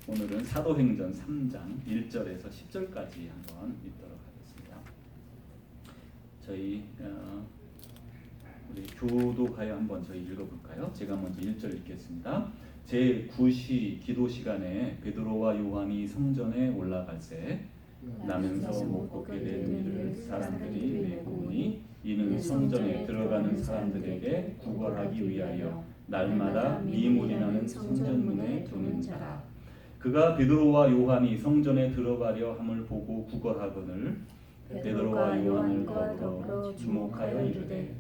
오늘은 사도행전 3장 1절에서 10절까지 한번 읽도록 하겠습니다. 저희 우리 교도가요 한번 저희 읽어볼까요? 제가 먼저 1절 읽겠습니다. 제9시 기도 시간에 베드로와 요한이 성전에 올라갈새 나면서 못 걷게 된 이를 사람들이 메꾸니 이는 성전에 들어가는 사람들에게 구걸하기 위하여 날마다 미물이 나는 성전문에 두는 자라. 그가 베드로와 요한이 성전에 들어가려 함을 보고 구걸하거늘 베드로와 요한을 더불어 주목하여 이르되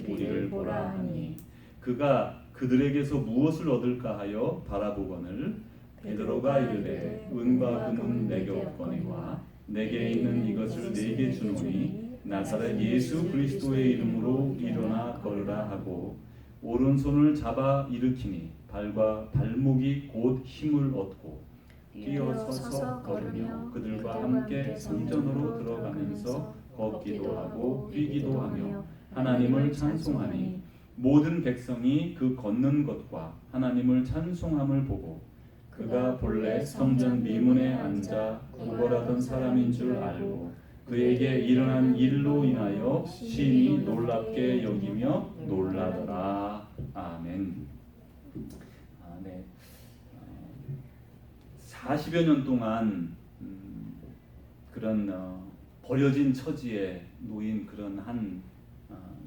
우리를 보라 하니 그가 그들에게서 무엇을 얻을까 하여 바라보거늘 베드로가 이르되 은과 금은 내게 없거니와 내게 있는 이것을 네게 주노니 나사렛 예수 그리스도의 이름으로 일어나 걸으라 하고 오른손을 잡아 일으키니 발과 발목이 곧 힘을 얻고 뛰어서서 걸으며 그들과 함께 성전으로 들어가면서 걷기도 하고 뛰기도 하며 하나님을 찬송하니 모든 백성이 그 걷는 것과 하나님을 찬송함을 보고 그가 본래 성전 미문에 앉아 구걸하던 사람인 줄 알고 그에게 일어난 일로 인하여 심히 놀랍게 여기며 놀라더라. 아멘. 네. 40여 년 동안 그런 버려진 처지에 놓인 그런 한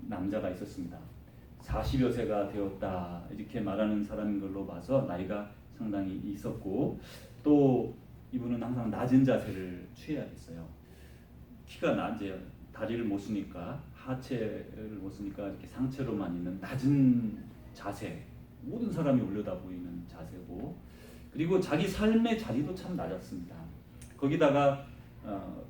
남자가 있었습니다. 40여 세가 되었다 이렇게 말하는 사람인 걸로 봐서 나이가 상당히 있었고 또 이분은 항상 낮은 자세를 취해야겠어요. 키가 낮아요. 다리를 못 쓰니까 하체를 못 쓰니까 이렇게 상체로만 있는 낮은 자세, 모든 사람이 올려다 보이는 자세고 그리고 자기 삶의 자리도 참 낮았습니다. 거기다가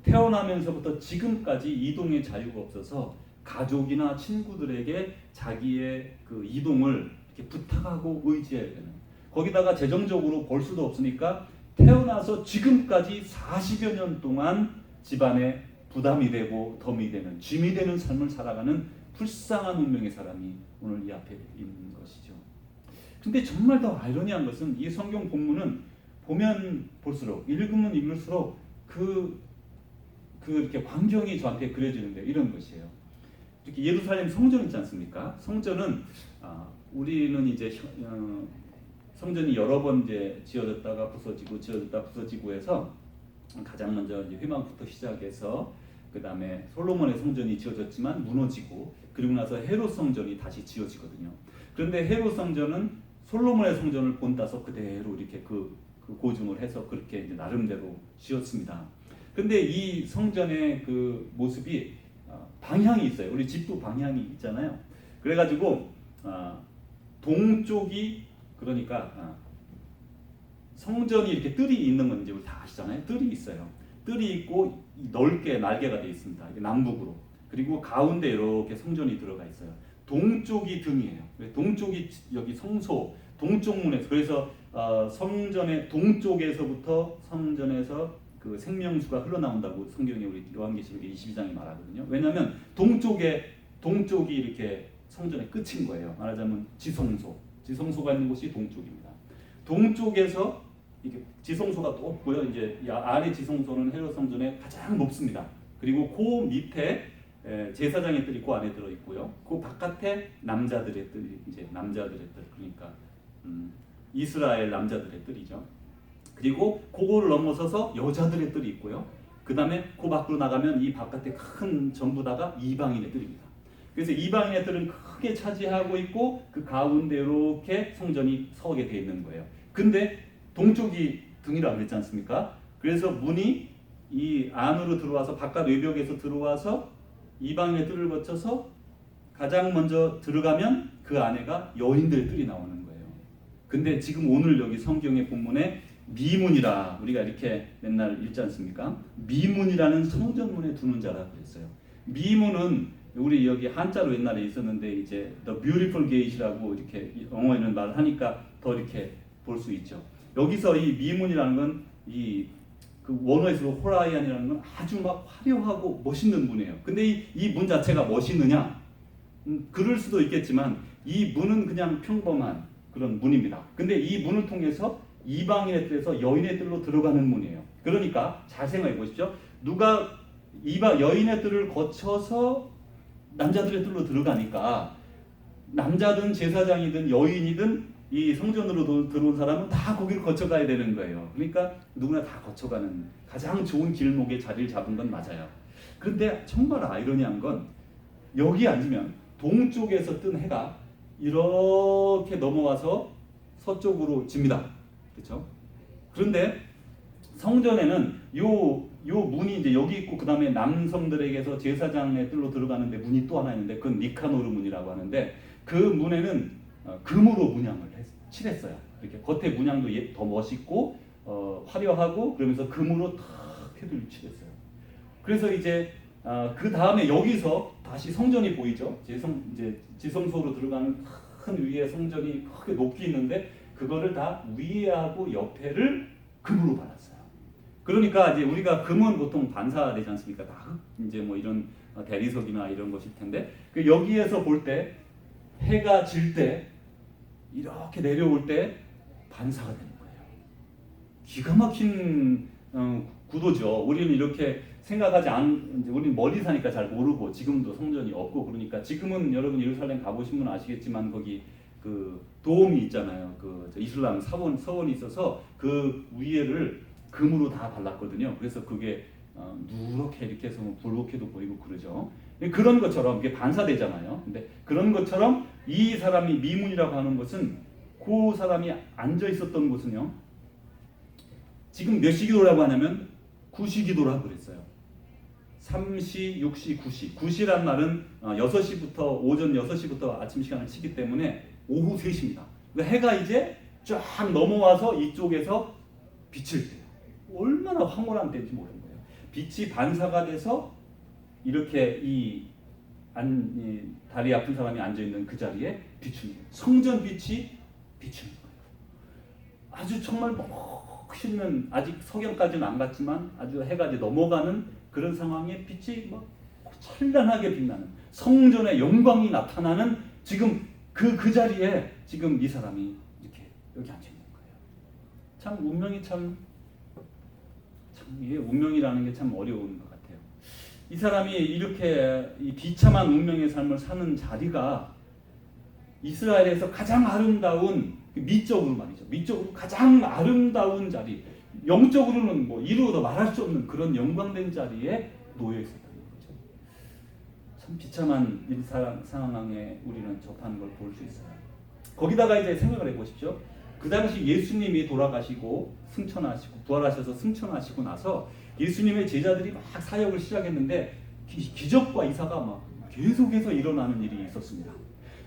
태어나면서부터 지금까지 이동의 자유가 없어서 가족이나 친구들에게 자기의 그 이동을 이렇게 부탁하고 의지해야 되는 거기다가 재정적으로 벌 수도 없으니까 태어나서 지금까지 40여 년 동안 집안에 부담이 되고 덤이 되는 짐이 되는 삶을 살아가는 불쌍한 운명의 사람이 오늘 이 앞에 있는 것이죠. 근데 정말 더 아이러니한 것은 이 성경 본문은 보면 볼수록 읽으면 읽을수록 그 이렇게 광경이 저한테 그려지는데 이런 것이에요. 이렇게 예루살렘 성전 있지 않습니까? 성전은 우리는 이제 성전이 여러 번 이제 지어졌다가 부서지고 해서 가장 먼저 이제 회막부터 시작해서 그 다음에 솔로몬의 성전이 지어졌지만 무너지고 그리고 나서 헤롯 성전이 다시 지어지거든요. 그런데 헤롯 성전은 솔로몬의 성전을 본따서 그대로 이렇게 그 고증을 해서 그렇게 이제 나름대로 지었습니다. 근데 이 성전의 그 모습이 방향이 있어요. 우리 집도 방향이 있잖아요. 그래가지고 동쪽이 그러니까 성전이 이렇게 뜰이 있는 건 이제 우리 다 아시잖아요. 뜰이 있어요. 뜰이 있고 넓게 날개가 되어 있습니다. 남북으로. 그리고 가운데 이렇게 성전이 들어가 있어요. 동쪽이 등이에요. 동쪽이 여기 성소 동쪽 문에서 그래서 성전의 동쪽에서부터 성전에서 그 생명수가 흘러나온다고 성경에 우리 요한계시록 22장이 말하거든요. 왜냐하면 동쪽이 이렇게 성전의 끝인 거예요. 말하자면 지성소가 있는 곳이 동쪽입니다. 동쪽에서 이게 지성소가 높고요. 이제 아래 지성소는 헤롯 성전의 가장 높습니다. 그리고 그 밑에 제사장의 뜰이 그 안에 들어 있고요. 그 바깥에 남자들의 뜰, 이제 남자들의 뜰, 그러니까 이스라엘 남자들의 뜰이죠. 그리고 그거를 넘어서서 여자들의 뜰이 있고요. 그 다음에 그 밖으로 나가면 이 바깥에 큰 전부 다가 이방인의 뜰입니다. 그래서 이방인의 뜰은 크게 차지하고 있고 그 가운데 이렇게 성전이 서게 되어 있는 거예요. 근데 동쪽이 등이라고 그랬지 않습니까? 그래서 문이 이 안으로 들어와서 바깥 외벽에서 들어와서 이방인의 뜰을 거쳐서 가장 먼저 들어가면 그 안에가 여인들의 뜰이 나오는 거예요. 근데 지금 오늘 여기 성경의 본문에 미문이라 우리가 이렇게 맨날 읽지 않습니까? 미문이라는 성전문에 두는 자라고 했어요. 미문은 우리 여기 한자로 옛날에 있었는데 이제 The Beautiful Gate이라고 이렇게 영어에는 말을 하니까 더 이렇게 볼 수 있죠. 여기서 이 미문이라는 건 그 원어에서 호라이안이라는 건 아주 막 화려하고 멋있는 문이에요. 근데 이 문 자체가 멋있느냐? 그럴 수도 있겠지만 이 문은 그냥 평범한 그런 문입니다. 근데 이 문을 통해서 이방인의 뜰에서 여인의 뜰로 들어가는 문이에요. 그러니까 잘 생각해 보십시오. 누가 여인의 뜰을 거쳐서 남자들의 뜰로 들어가니까 남자든 제사장이든 여인이든 이 성전으로 들어온 사람은 다 거기를 거쳐가야 되는 거예요. 그러니까 누구나 다 거쳐가는 가장 좋은 길목에 자리를 잡은 건 맞아요. 그런데 정말 아이러니한 건 여기 앉으면 동쪽에서 뜬 해가 이렇게 넘어와서 서쪽으로 집니다. 그렇죠? 그런데 성전에는 요 문이 이제 여기 있고 그 다음에 남성들에게서 제사장의 뜰로 들어가는데 문이 또 하나 있는데 그건 니카노르 문이라고 하는데 그 문에는 금으로 문양을 칠했어요. 이렇게 겉에 문양도 더 멋있고 화려하고 그러면서 금으로 탁 테두리를 칠했어요. 그래서 이제 그 다음에 여기서 다시 성전이 보이죠. 이제 지성소로 들어가는 큰 위에 성전이 크게 높이 있는데 그거를 다 위에하고 옆에를 금으로 발랐어요. 그러니까 이제 우리가 금은 보통 반사되지 않습니까? 다 이제 뭐 이런 대리석이나 이런 것일 텐데 그 여기에서 볼 때 해가 질 때 이렇게 내려올 때 반사가 되는 거예요. 기가 막힌 구도죠. 우리는 이렇게 생각하지 우리는 멀리 사니까 잘 모르고 지금도 성전이 없고 그러니까 지금은 여러분 예루살렘 가보신 분 아시겠지만 거기 그 도움이 있잖아요. 그 이슬람 서원이 있어서 그 위에를 금으로 다 발랐거든요. 그래서 그게 누렇게 이렇게 해서 볼록해도 보이고 그러죠. 그런 것처럼 이게 반사되잖아요. 근데 그런 것처럼 이 사람이 미문이라고 하는 것은 그 사람이 앉아 있었던 곳은요. 지금 몇 시기도라고 하냐면 9시기도라고 그랬어요. 3시, 6시, 9시. 9시란 말은 6시부터 오전 6시부터 아침 시간을 치기 때문에 오후 3시입니다. 해가 이제 쫙 넘어와서 이쪽에서 비칠 때요. 얼마나 황홀한 때인지 모르는 거예요. 빛이 반사가 돼서 이렇게 다리 아픈 사람이 앉아 있는 그 자리에 비추는 거예요. 성전 빛이 비추는 거예요. 아주 정말 멋있는 아직 석양까지는 안 갔지만 아주 해가 이제 넘어가는 그런 상황에 빛이 막 찬란하게 빛나는 성전의 영광이 나타나는 지금 그 자리에 지금 이 사람이 이렇게 여기 앉아 있는 거예요. 참 운명이 이게 운명이라는 게 참 어려운 것 같아요. 이 사람이 이렇게 이 비참한 운명의 삶을 사는 자리가 이스라엘에서 가장 아름다운 미적으로 말이죠. 미적으로 가장 아름다운 자리, 영적으로는 뭐 이루어도 말할 수 없는 그런 영광된 자리에 놓여 있었다는 거죠. 참 비참한 상황에 우리는 접하는 걸 볼 수 있어요. 거기다가 이제 생각을 해보십시오. 그 당시 예수님이 돌아가시고 승천하시고 부활하셔서 승천하시고 나서 예수님의 제자들이 막 사역을 시작했는데 기적과 이사가 막 계속해서 일어나는 일이 있었습니다.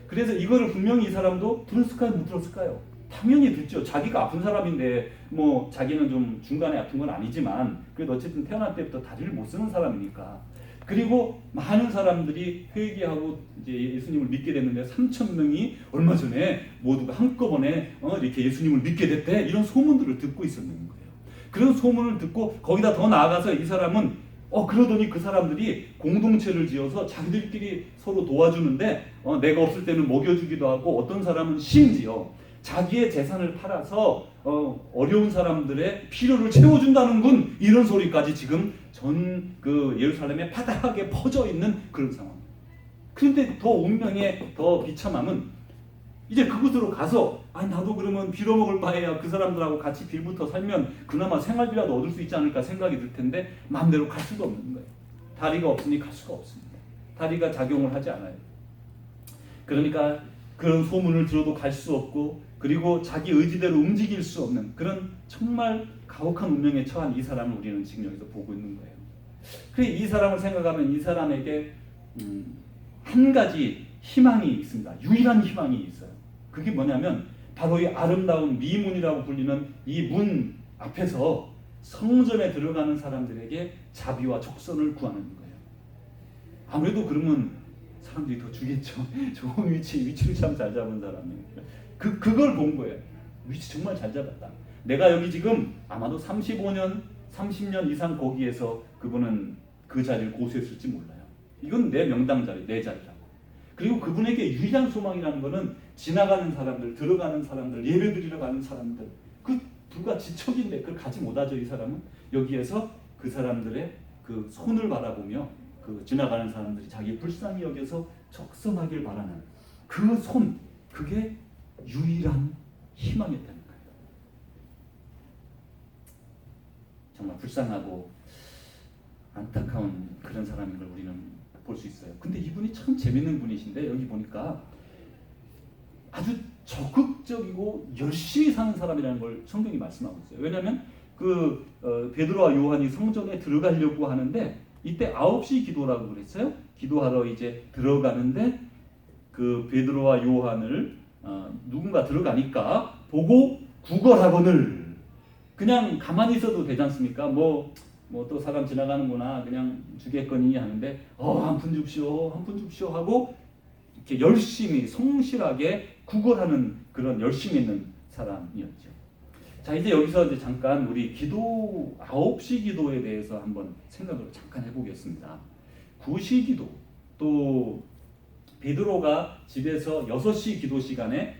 그래서 이거를 분명히 이 사람도 들었을까요? 못 들었을까요? 당연히 듣죠. 자기가 아픈 사람인데 뭐 자기는 좀 중간에 아픈 건 아니지만 그래도 어쨌든 태어날 때부터 다리를 못 쓰는 사람이니까. 그리고 많은 사람들이 회개하고 이제 예수님을 믿게 됐는데 3,000명이 얼마 전에 모두가 한꺼번에 이렇게 예수님을 믿게 됐대. 이런 소문들을 듣고 있었는 거예요. 그런 소문을 듣고 거기다 더 나아가서 이 사람은 그러더니 그 사람들이 공동체를 지어서 자기들끼리 서로 도와주는데 내가 없을 때는 먹여주기도 하고 어떤 사람은 심지어 자기의 재산을 팔아서 어려운 사람들의 필요를 채워준다는군 이런 소리까지 지금 전 그 예루살렘에 파다하게 퍼져 있는 그런 상황. 그런데 더 운명의 더 비참함은 이제 그곳으로 가서 나도 그러면 빌어먹을 바에야 그 사람들하고 같이 빌부터 살면 그나마 생활비라도 얻을 수 있지 않을까 생각이 들 텐데 마음대로 갈 수가 없는 거예요. 다리가 없으니 갈 수가 없습니다. 다리가 작용을 하지 않아요. 그러니까 그런 소문을 들어도 갈 수 없고 그리고 자기 의지대로 움직일 수 없는 그런 정말 가혹한 운명에 처한 이 사람을 우리는 지금 여기서 보고 있는 거예요. 그래 이 사람을 생각하면 이 사람에게 한 가지 희망이 있습니다. 유일한 희망이 있어요. 그게 뭐냐면 바로 이 아름다운 미문이라고 불리는 이 문 앞에서 성전에 들어가는 사람들에게 자비와 적선을 구하는 거예요. 아무래도 그러면 사람들이 더 주겠죠. 좋은 위치를 참 잘 잡은 사람이에요. 그걸 본 거예요. 위치 정말 잘 잡았다. 내가 여기 지금 아마도 35년, 30년 이상 거기에서 그분은 그 자리를 고수했을지 몰라요. 이건 내 명당 자리, 내 자리라고. 그리고 그분에게 유일한 소망이라는 거는 지나가는 사람들, 들어가는 사람들, 예배드리러 가는 사람들, 불가지척인데 그걸 가지 못하죠. 이 사람은 여기에서 그 사람들의 그 손을 바라보며 그 지나가는 사람들이 자기 불쌍히 여겨서 적성하길 바라는 그 손, 그게 유일한 희망이었다는 거예요. 정말 불쌍하고 안타까운 그런 사람인 걸 우리는 볼 수 있어요. 근데 이분이 참 재밌는 분이신데 여기 보니까 아주 적극적이고 열심히 사는 사람이라는 걸 성경이 말씀하고 있어요. 왜냐하면 베드로와 요한이 성전에 들어가려고 하는데 이때 9시 기도라고 그랬어요. 기도하러 이제 들어가는데 그 베드로와 요한을 누군가 들어가니까 보고 구걸하거늘. 그냥 가만히 있어도 되지 않습니까? 뭐 또 사람 지나가는구나 그냥 주겠거니 하는데 한 푼 줍시오, 한 푼 줍시오 하고 이렇게 열심히 성실하게 구걸하는 그런 열심히 있는 사람이었죠. 자, 이제 여기서 이제 잠깐 우리 기도 9시 기도에 대해서 한번 생각을 잠깐 해보겠습니다. 9시 기도, 또 베드로가 집에서 6시 기도 시간에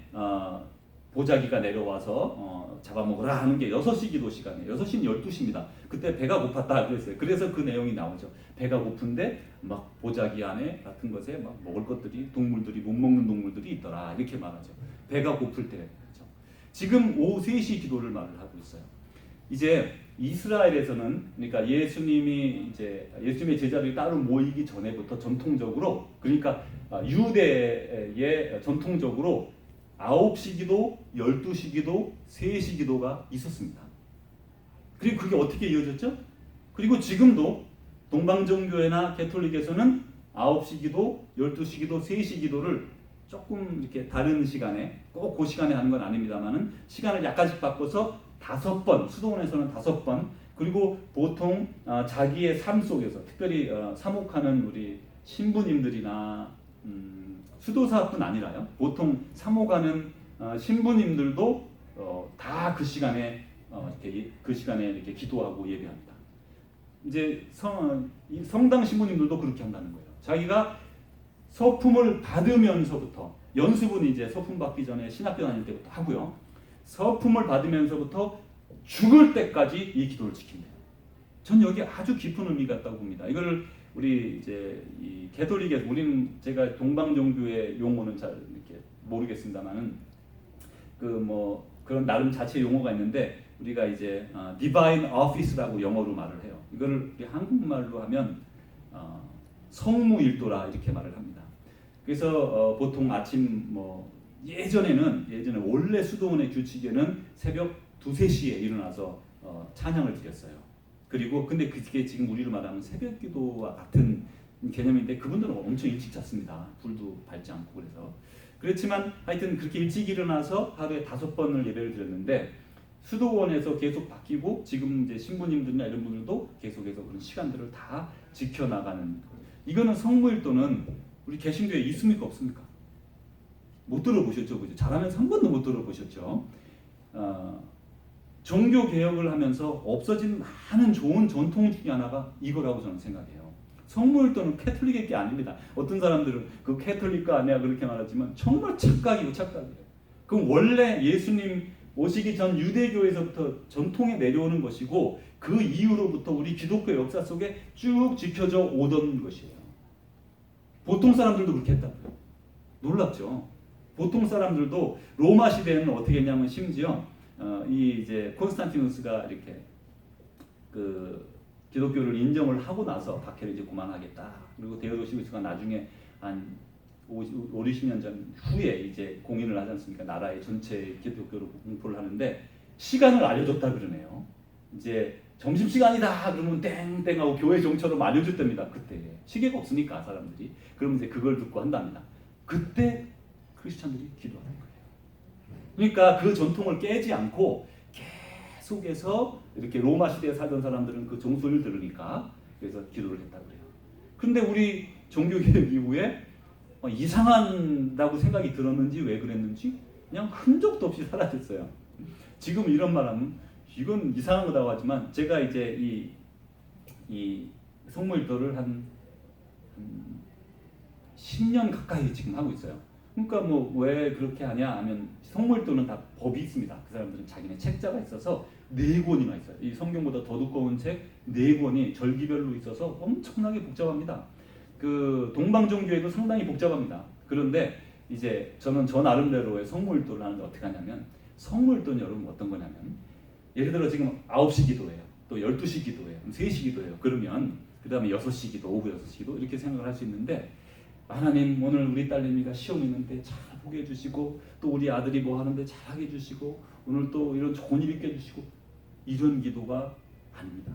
보자기가 내려와서 잡아먹으라 하는 게 6시 기도 시간이에요. 6시는 12시입니다. 그때 배가 고팠다 그랬어요. 그래서 그 내용이 나오죠. 배가 고픈데 막 보자기 안에 같은 것에 막 먹을 것들이, 동물들이, 못 먹는 동물들이 있더라 이렇게 말하죠. 배가 고플 때. 그렇죠? 지금 오후 3시 기도를 말을 하고 있어요. 이제 이스라엘에서는, 그러니까 예수님의 제자들이 따로 모이기 전에부터 전통적으로, 그러니까 유대의 전통적으로 9시 기도, 12시 기도, 3시 기도가 있었습니다. 그리고 그게 어떻게 이어졌죠? 그리고 지금도 동방정교회나 개톨릭에서는 9시 기도, 12시 기도, 3시 기도를 조금 이렇게 다른 시간에, 꼭 그 시간에 하는 건 아닙니다만은 시간을 약간씩 바꿔서 5번, 수도원에서는 5번, 그리고 보통 자기의 삶 속에서 특별히 사목하는 우리 신부님들이나 수도사뿐 아니라요. 보통 사모가는 신부님들도 다 그 시간에 이렇게 기도하고 예배합니다. 이제 성당 신부님들도 그렇게 한다는 거예요. 자기가 서품을 받으면서부터, 연습은 이제 서품 받기 전에 신학교 다닐 때부터 하고요. 서품을 받으면서부터 죽을 때까지 이 기도를 지킨대요. 전 여기 아주 깊은 의미가 있다고 봅니다. 이걸 우리 이제 이 개톨릭에서, 우리는 제가 동방종교의 용어는 잘 이렇게 모르겠습니다만은 그런 나름 자체 용어가 있는데 우리가 이제 divine office라고 영어로 말을 해요. 이거를 한국말로 하면 성무일도라 이렇게 말을 합니다. 그래서 보통 아침 예전에 원래 수도원의 규칙에는 새벽 2, 3시에 일어나서 찬양을 드렸어요. 그리고 근데 그게 지금 우리로 말하면 새벽 기도와 같은 개념인데 그분들은 엄청 일찍 잤습니다. 불도 밝지 않고 그렇지만 하여튼 그렇게 일찍 일어나서 하루에 5번을 예배를 드렸는데 수도원에서 계속 바뀌고 지금 이제 신부님들이나 이런 분들도 계속해서 그런 시간들을 다 지켜나가는, 이거는 성무일도는 우리 개신교에 있습니까 없습니까? 못 들어보셨죠? 그죠? 잘하면서 한 번도 못 들어보셨죠? 종교 개혁을 하면서 없어진 많은 좋은 전통 중에 하나가 이거라고 저는 생각해요. 성모일도는 캐톨릭의 게 아닙니다. 어떤 사람들은 그 캐톨릭가 아니야 그렇게 말하지만 정말 착각이에요. 그럼 원래 예수님 오시기 전 유대교에서부터 전통에 내려오는 것이고 그 이후로부터 우리 기독교 역사 속에 쭉 지켜져 오던 것이에요. 보통 사람들도 그렇게 했다고요. 놀랍죠. 보통 사람들도 로마 시대에는 어떻게 했냐면 심지어 이제 콘스탄티누스가 이렇게 기독교를 인정을 하고 나서 박해를 이제 그만하겠다. 그리고 데오도시우스가 나중에 한 50, 60년 전 후에 이제 공인을 하지 않습니까? 나라의 전체 기독교로 공포를 하는데 시간을 알려줬다 그러네요. 이제 점심시간이다 그러면 땡땡하고 교회 종처럼 알려줬답니다. 그때 시계가 없으니까 사람들이. 그러면 이제 그걸 듣고 한답니다. 그때 크리스찬들이 기도하는 거예요. 그러니까 그 전통을 깨지 않고 계속해서 이렇게 로마 시대에 살던 사람들은 그 종소리를 들으니까 그래서 기도를 했다고 그래요. 근데 우리 종교개혁 이후에 이상하다고 생각이 들었는지 왜 그랬는지 그냥 흔적도 없이 사라졌어요. 지금 이런 말하면 이건 이상한 거라고 하지만 제가 이제 이 성모일도를 한 10년 가까이 지금 하고 있어요. 그러니까 뭐 왜 그렇게 하냐 하면 성모일도는 다 법이 있습니다. 그 사람들은 자기네 책자가 있어서 4권이나 있어요. 이 성경보다 더 두꺼운 책 4권이 절기별로 있어서 엄청나게 복잡합니다. 그 동방 종교에도 상당히 복잡합니다. 그런데 이제 저는 저 나름대로의 성모일도를 하는데 어떻게 하냐면, 성모일도는 여러분 어떤 거냐면, 예를 들어 지금 9시 기도해요. 또 12시 기도해요. 3시 기도해요. 그러면 그 다음에 6시 기도, 오후 6시 기도 이렇게 생각을 할 수 있는데, 하나님 오늘 우리 딸내미가 시험 있는데 잘 보게 해주시고, 또 우리 아들이 뭐 하는데 잘하게 해주시고, 오늘 또 이런 좋은 일 있게 해주시고, 이런 기도가 아닙니다.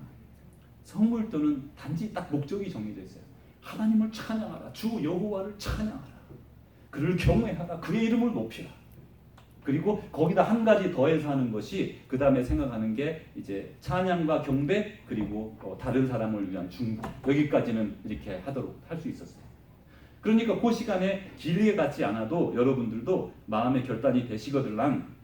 성모일도는 단지 딱 목적이 정해져 있어요. 하나님을 찬양하라. 주 여호와를 찬양하라. 그를 경외하라. 그의 이름을 높이라. 그리고 거기다 한 가지 더해서 하는 것이, 그 다음에 생각하는 게 이제 찬양과 경배, 그리고 다른 사람을 위한 중보, 여기까지는 이렇게 하도록 할 수 있었어요. 그러니까 그 시간에 길게 갖지 않아도 여러분들도 마음의 결단이 되시거들랑,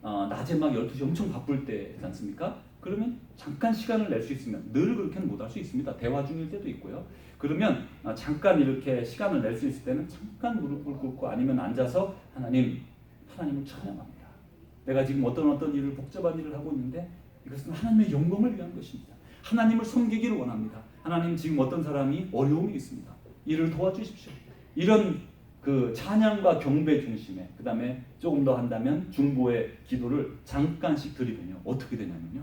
낮에 막 12시 엄청 바쁠 때지 않습니까? 그러면 잠깐 시간을 낼 수 있으면, 늘 그렇게는 못 할 수 있습니다. 대화 중일 때도 있고요. 그러면 잠깐 이렇게 시간을 낼 수 있을 때는 잠깐 무릎을 꿇고, 아니면 앉아서 하나님을 찬양합니다. 내가 지금 어떤 일을, 복잡한 일을 하고 있는데 이것은 하나님의 영광을 위한 것입니다. 하나님을 섬기기를 원합니다. 하나님, 지금 어떤 사람이 어려움이 있습니다. 이를 도와주십시오. 이런 그 찬양과 경배 중심에, 그 다음에 조금 더 한다면 중보의 기도를 잠깐씩 드리면요, 어떻게 되냐면요,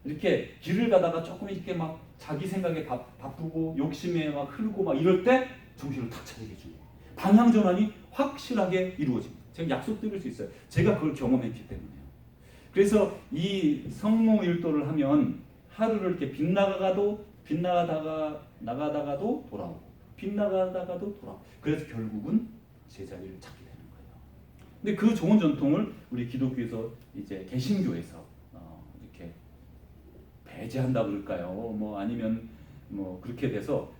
이렇게 길을 가다가 조금 이렇게 막 자기 생각에 바쁘고 욕심에 막 흐르고 막 이럴 때 정신을 탁 차리게 해줍니다. 방향 전환이 확실하게 이루어집니다. 제가 약속드릴 수 있어요. 제가 그걸 경험했기 때문에요. 그래서 이 성모일도를 하면 하루를 이렇게 빗나가다가도 돌아오고, 빗나가다가도 돌아오고, 그래서 결국은 제자리를 찾게 되는 거예요. 근데 그 좋은 전통을 우리 기독교에서, 이제 개신교에서 이렇게 배제한다 그럴까요? 뭐 아니면 뭐 그렇게 돼서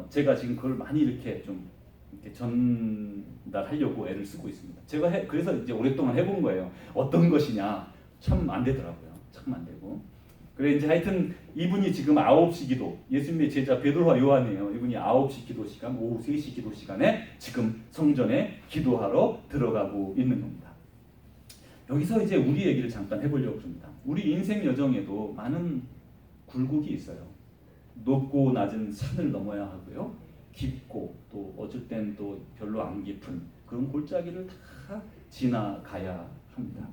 제가 지금 그걸 많이 이렇게 좀 이렇게 전달하려고 애를 쓰고 있습니다. 제가 그래서 이제 오랫동안 해본 거예요. 어떤 것이냐, 참 안 되더라고요. 참 안 되고. 그래 이제 하여튼 이분이 지금 9시 기도, 예수님의 제자 베드로와 요한이에요. 이분이 9시 기도 시간, 오후 3시 기도 시간에 지금 성전에 기도하러 들어가고 있는 겁니다. 여기서 이제 우리 얘기를 잠깐 해보려고 합니다. 우리 인생 여정에도 많은 굴곡이 있어요. 높고 낮은 산을 넘어야 하고요. 깊고 또 어쩔 땐 또 별로 안 깊은 그런 골짜기를 다 지나가야 합니다.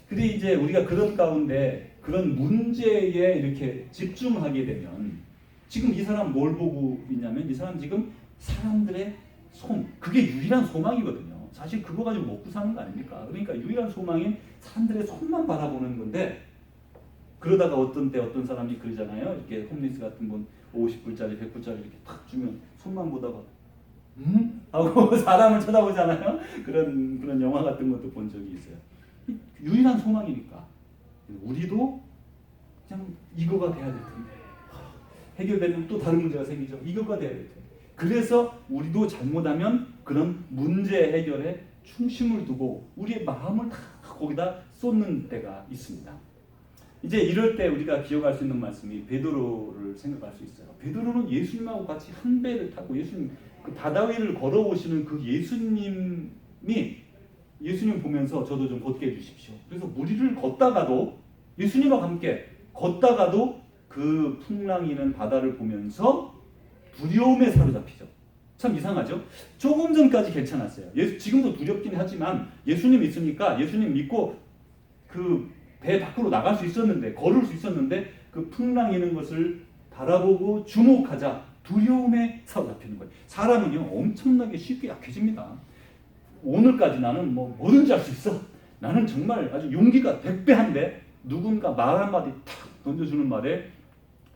근데 이제 우리가 그런 가운데 그런 문제에 이렇게 집중하게 되면, 지금 이 사람 뭘 보고 있냐면, 이 사람 지금 사람들의 그게 유일한 소망이거든요. 사실 그거 가지고 먹고 사는 거 아닙니까? 그러니까 유일한 소망인 사람들의 손만 바라보는 건데, 그러다가 어떤 때 어떤 사람이 그러잖아요. 이렇게 홈리스 같은 분 50불짜리 100불짜리 이렇게 탁 주면 손만 보다가 하고 사람을 쳐다보잖아요. 그런 영화 같은 것도 본 적이 있어요. 유일한 소망이니까 우리도 그냥 이거가 돼야 될 텐데, 해결되면 또 다른 문제가 생기죠. 이거가 돼야 될 텐데. 그래서 우리도 잘못하면 그런 문제 해결에 중심을 두고 우리의 마음을 다 거기다 쏟는 때가 있습니다. 이제 이럴 때 우리가 기억할 수 있는 말씀이 베드로를 생각할 수 있어요. 베드로는 예수님하고 같이 한 배를 타고 예수님 그 바다 위를 걸어오시는 그 예수님 보면서 저도 좀 걷게 해주십시오. 그래서 무리를 걷다가도, 예수님과 함께 걷다가도 그 풍랑이는 바다를 보면서 두려움에 사로잡히죠. 참 이상하죠? 조금 전까지 괜찮았어요. 지금도 두렵긴 하지만 예수님 있으니까 예수님 믿고 그 배 밖으로 나갈 수 있었는데, 걸을 수 있었는데, 그 풍랑 이는 것을 바라보고 주목하자 두려움에 사로잡히는 거예요. 사람은요 엄청나게 쉽게 약해집니다. 오늘까지 나는 뭐든지 할 수 있어. 나는 정말 아주 용기가 100배한데, 누군가 말 한마디 탁 던져주는 말에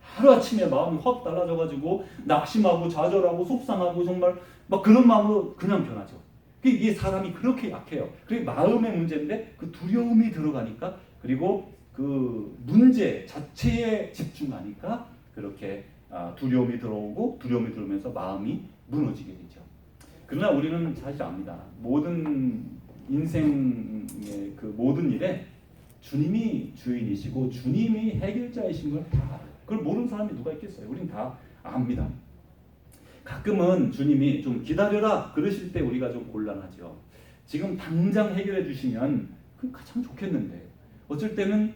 하루아침에 마음이 확 달라져가지고 낙심하고 좌절하고 속상하고 정말 막 그런 마음으로 그냥 변하죠. 이게 사람이 그렇게 약해요. 그게 마음의 문제인데 그 두려움이 들어가니까, 그리고 그 문제 자체에 집중하니까 그렇게 두려움이 들어오고, 두려움이 들어오면서 마음이 무너지게 되죠. 그러나 우리는 사실 압니다. 모든 인생의 그 모든 일에 주님이 주인이시고 주님이 해결자이신 걸 다 알아요. 그걸 모르는 사람이 누가 있겠어요? 우린 다 압니다. 가끔은 주님이 좀 기다려라 그러실 때 우리가 좀 곤란하죠. 지금 당장 해결해 주시면 그 가장 좋겠는데 어쩔 때는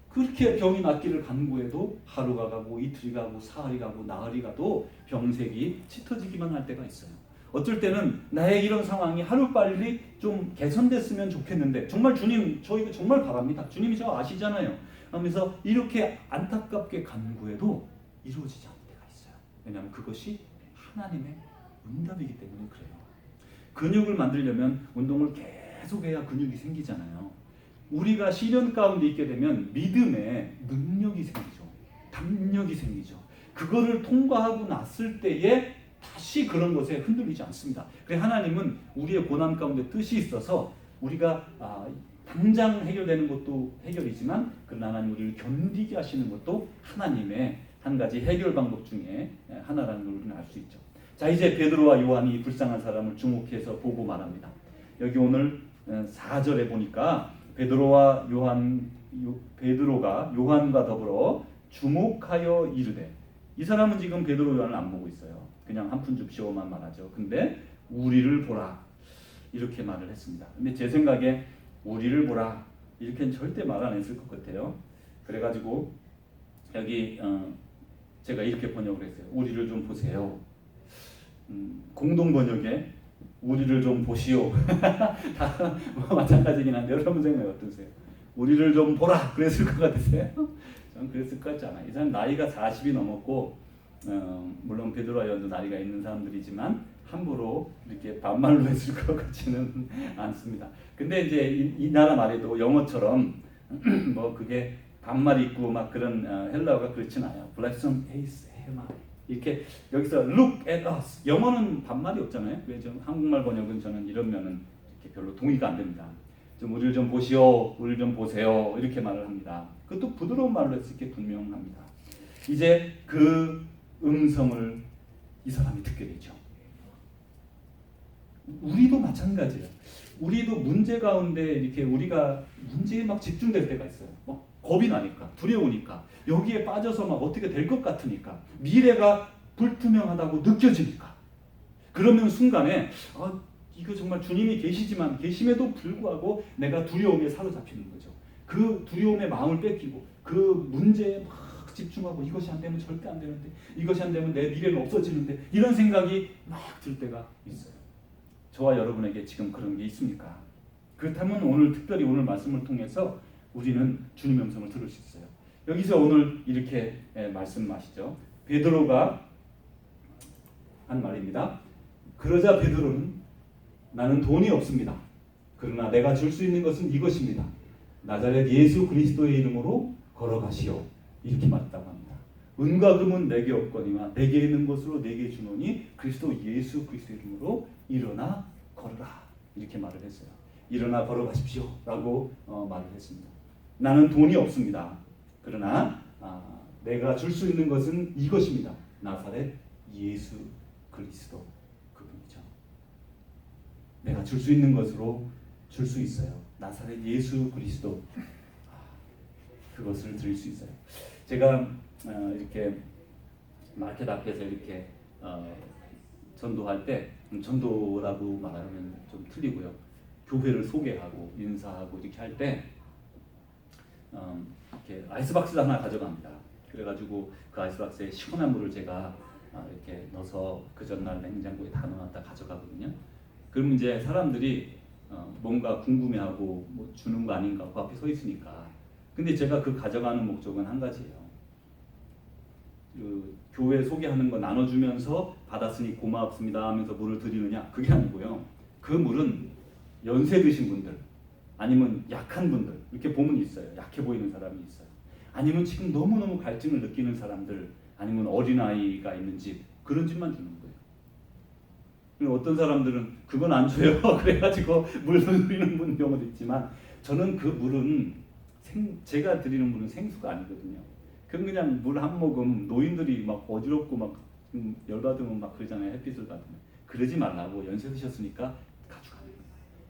그렇게 병이 낫기를 간구해도 하루가 가고 이틀이 가고 사흘이 가고 나흘이 가도 병색이 짙어지기만 할 때가 있어요. 어쩔 때는 나의 이런 상황이 하루빨리 좀 개선됐으면 좋겠는데 정말 주님 저희가 정말 바랍니다. 주님이 저 아시잖아요. 하면서 이렇게 안타깝게 간구해도 이루어지지 않는 때가 있어요. 왜냐하면 그것이 하나님의 응답이기 때문에 그래요. 근육을 만들려면 운동을 계속해야 근육이 생기잖아요. 우리가 시련 가운데 있게 되면 믿음의 능력이 생기죠. 담력이 생기죠. 그거를 통과하고 났을 때에 다시 그런 것에 흔들리지 않습니다. 그래서 하나님은 우리의 고난 가운데 뜻이 있어서 우리가 당장 해결되는 것도 해결이지만 그러나 하나님 우리를 견디게 하시는 것도 하나님의 한 가지 해결 방법 중에 하나라는 걸 우리는 알 수 있죠. 자, 이제 베드로와 요한이 불쌍한 사람을 주목해서 보고 말합니다. 여기 오늘 4절에 보니까 베드로가 요한과 더불어 주목하여 이르되, 이 사람은 지금 베드로 요한을 안 보고 있어요. 그냥 한 푼 줍시오만 말하죠. 근데 우리를 보라 이렇게 말을 했습니다. 근데 제 생각에 우리를 보라 이렇게는 절대 말 안 했을 것 같아요. 그래가지고 여기 제가 이렇게 번역을 했어요. 우리를 좀 보세요. 공동 번역에 우리를 좀 보시오. 다 마찬가지긴 한데 여러분 생각이 어떠세요? 우리를 좀 보라 그랬을 것 같으세요? 저는 그랬을 것 같지 않아요. 이 사람 나이가 40이 넘었고 물론 베드로와 요한도 나이가 있는 사람들이지만 함부로 이렇게 반말로 했을 것 같지는 않습니다. 근데 이제 이 나라 말에도 영어처럼 뭐 그게 반말이 있고 막 그런 헬라어가 그렇진 않아요. 블랙슨 에이스 헤마 이렇게 여기서 look at us 영어는 반말이 없잖아요. 그래서 한국말 번역은 저는 이런 면은 이렇게 별로 동의가 안 됩니다. 좀 우리를 좀 보시오, 우리를 좀 보세요 이렇게 말을 합니다. 그것도 부드러운 말로 했을 게 분명합니다. 이제 그 음성을 이 사람이 듣게 되죠. 우리도 마찬가지예요. 우리도 문제 가운데 이렇게 우리가 문제에 막 집중될 때가 있어요. 막 겁이 나니까, 두려우니까, 여기에 빠져서 막 어떻게 될 것 같으니까, 미래가 불투명하다고 느껴지니까. 그러면 순간에 이거 정말 주님이 계시지만 계심에도 불구하고 내가 두려움에 사로잡히는 거죠. 그 두려움의 마음을 뺏기고 그 문제에 막 집중하고 이것이 안 되면 절대 안 되는데, 이것이 안 되면 내 미래는 없어지는데, 이런 생각이 막 들 때가 있어요. 저와 여러분에게 지금 그런 게 있습니까? 그렇다면 오늘 특별히 오늘 말씀을 통해서 우리는 주님의 음성을 들을 수 있어요. 여기서 오늘 이렇게 말씀하시죠. 베드로가 한 말입니다. 그러자 베드로는 나는 돈이 없습니다. 그러나 내가 줄 수 있는 것은 이것입니다. 나자렛 예수 그리스도의 이름으로 걸어가시오. 이렇게 말했다고 합니다. 은과 금은 내게 없거니와 내게 있는 것으로 내게 주노니 그리스도 예수 그리스도의 이름으로 일어나 걸어라. 이렇게 말을 했어요. 일어나 걸어가십시오 라고 말을 했습니다. 나는 돈이 없습니다. 그러나 내가 줄 수 있는 것은 이것입니다. 나사렛 예수 그리스도 그분이죠. 내가 줄 수 있는 것으로 줄 수 있어요. 나사렛 예수 그리스도 그것을 드릴 수 있어요. 제가 이렇게 마켓 앞에서 이렇게 전도할 때 전도라고 말하면 좀 틀리고요. 교회를 소개하고 인사하고 이렇게 할 때 이렇게 아이스박스를 하나 가져갑니다. 그래가지고 그 아이스박스에 시원한 물을 제가 이렇게 넣어서 그 전날 냉장고에 다 넣어놨다 가져가거든요. 그러면 이제 사람들이 뭔가 궁금해하고 뭐 주는 거 아닌가 그 앞에 서 있으니까. 근데 제가 그 가져가는 목적은 한 가지예요. 그 교회 소개하는 거 나눠주면서 받았으니 고맙습니다 하면서 물을 드리느냐, 그게 아니고요. 그 물은 연세 드신 분들 아니면 약한 분들 이렇게 보면 있어요. 약해 보이는 사람이 있어요. 아니면 지금 너무너무 갈증을 느끼는 사람들, 아니면 어린아이가 있는 집, 그런 집만 주는 거예요. 어떤 사람들은 그건 안 줘요 그래가지고 물 드리는 경우도 있지만, 저는 그 물은 제가 드리는 물은 생수가 아니거든요. 그냥 물 한 모금, 노인들이 막 어지럽고 막 열받으면 막 그러잖아요. 햇빛을 받으면. 그러지 말라고, 연세 드셨으니까 가져가는 거예요.